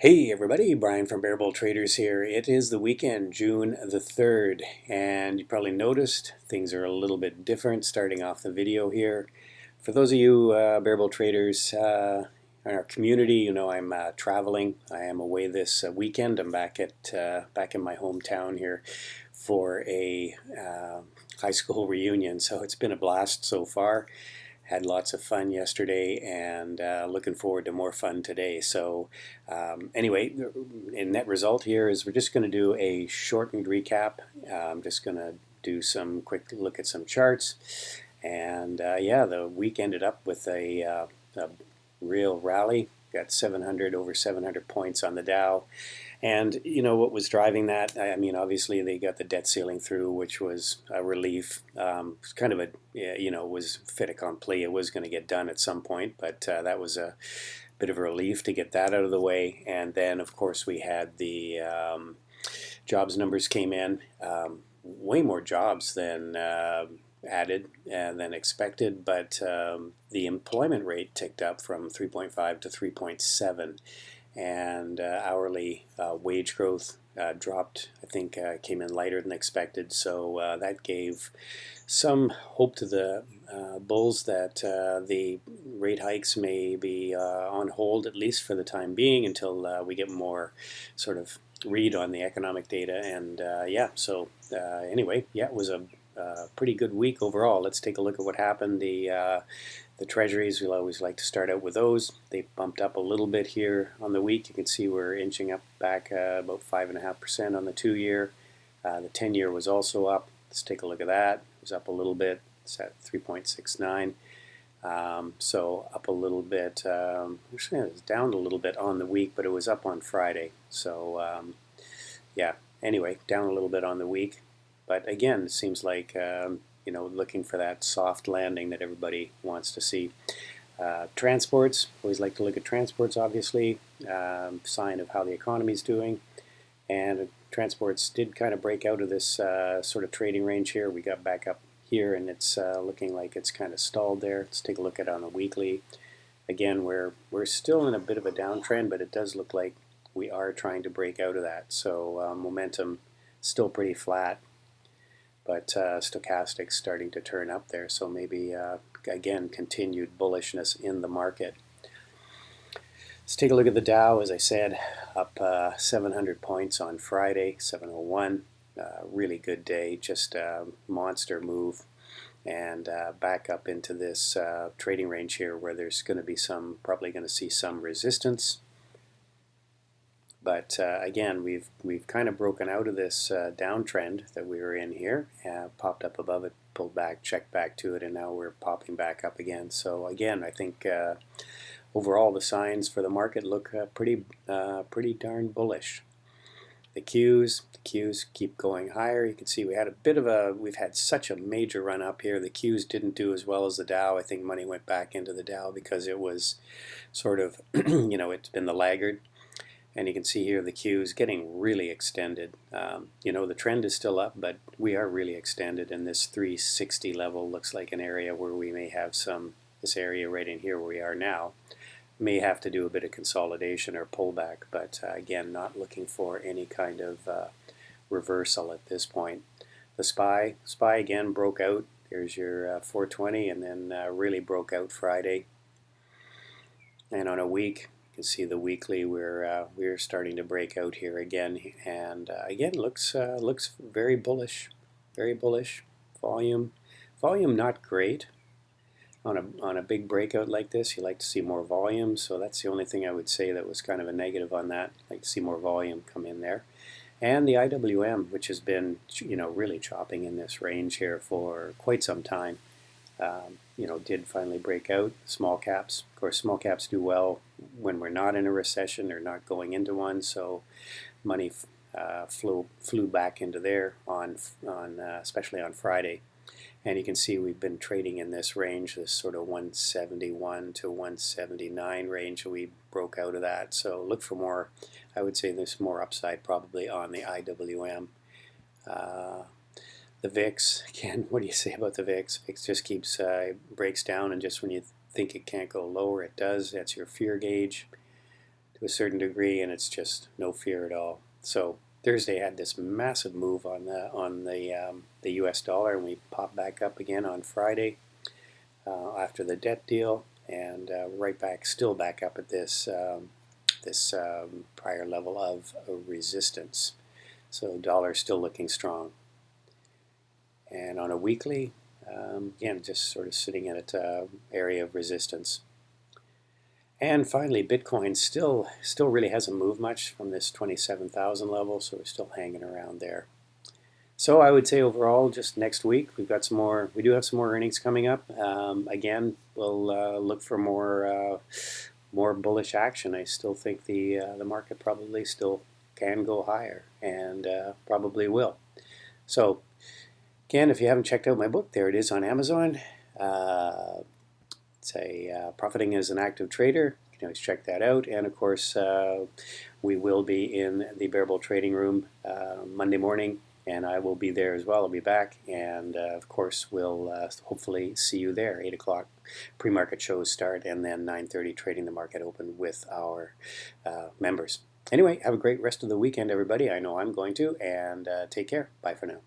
Hey everybody, Brian from Bearable Traders here. It is the weekend, June the 3rd, and you probably noticed things are a little bit different starting off the video here. For those of you Bearable Traders in our community, you know I'm traveling. I am away this weekend. I'm back in my hometown here for a high school reunion, so it's been a blast so far. Had lots of fun yesterday and looking forward to more fun today. So anyway, in net result here is we're just going to do a shortened recap. I'm just going to do some quick look at some charts. And yeah, the week ended up with a real rally. Got over 700 points on the Dow. And you know what was driving that? I mean, obviously they got the debt ceiling through, which was a relief. It's kind of a, was fait accompli. It was going to get done at some point, but that was a bit of a relief to get that out of the way. And then, of course, we had the jobs numbers came in. Way more jobs than added than expected, but the employment rate ticked up from 3.5 to 3.7. And hourly wage growth dropped, I think came in lighter than expected, so that gave some hope to the bulls that the rate hikes may be on hold, at least for the time being, until we get more sort of read on the economic data. And yeah, so anyway, yeah, it was a pretty good week overall. Let's take a look at what happened. The treasuries, we'll always like to start out with those. They bumped up a little bit here on the week. You can see we're inching up back about 5.5% on the 2-year. The 10-year was also up. Let's take a look at that. It was up a little bit. It's at 3.69. So up a little bit. Actually, it was down a little bit on the week, but it was up on Friday. So yeah, anyway, down a little bit on the week. But again, it seems like looking for that soft landing that everybody wants to see. Transports, always like to look at transports, obviously, sign of how the economy is doing. And transports did kind of break out of this sort of trading range here. We got back up here, and it's looking like it's kind of stalled there. Let's take a look at it on the weekly. Again, we're still in a bit of a downtrend, but it does look like we are trying to break out of that. So momentum still pretty flat, but stochastics starting to turn up there, so maybe again continued bullishness in the market. Let's take a look at the Dow. As I said, up 700 points on Friday, 701. Really good day, just a monster move, and back up into this trading range here where there's going to be probably going to see some resistance. But again, we've kind of broken out of this downtrend that we were in here, popped up above it, pulled back, checked back to it, and now we're popping back up again. So again, I think overall the signs for the market look pretty darn bullish. The Qs keep going higher. You can see we've had such a major run up here. The Qs didn't do as well as the Dow. I think money went back into the Dow because it was sort of, it's been the laggard. And you can see here the Qs getting really extended. The trend is still up, but we are really extended, and this 360 level looks like an area where we may have this area right in here where we are now, may have to do a bit of consolidation or pullback, but again, not looking for any kind of reversal at this point. The SPY again broke out. There's your 420, and then really broke out Friday. And on a week, you can see the weekly we're starting to break out here again, and again looks very bullish, very bullish. Volume not great. On a big breakout like this, you like to see more volume, so that's the only thing I would say that was kind of a negative on that. I'd like to see more volume come in there. And the IWM, which has been really chopping in this range here for quite some time, did finally break out. Small caps, of course, small caps do well when we're not in a recession or not going into one, so money flew back into there especially on Friday. And you can see we've been trading in this range, this sort of 171 to 179 range, and we broke out of that. So look for more. I would say there's more upside probably on the IWM. The VIX, again, what do you say about the VIX? VIX just breaks down, and just when you think it can't go lower, it does. That's your fear gauge. to a certain degree, and it's just no fear at all. So Thursday had this massive move on the U.S. dollar, and we popped back up again on Friday after the debt deal, and right back, still back up at this prior level of resistance. So dollar still looking strong. And on a weekly, again, just sort of sitting at an area of resistance. And finally, Bitcoin still really hasn't moved much from this 27,000 level, so we're still hanging around there. So I would say overall, just next week we do have some more earnings coming up. Again, we'll look for more bullish action. I still think the market probably still can go higher, and probably will. So again, if you haven't checked out my book, there it is on Amazon. It's Profiting as an Active Trader. You can always check that out. And of course, we will be in the Bearable Trading Room Monday morning, and I will be there as well. I'll be back, and of course, we'll hopefully see you there. 8 o'clock pre-market shows start, and then 9:30 trading the market open with our members. Anyway, have a great rest of the weekend, everybody. I know I'm going to, and take care. Bye for now.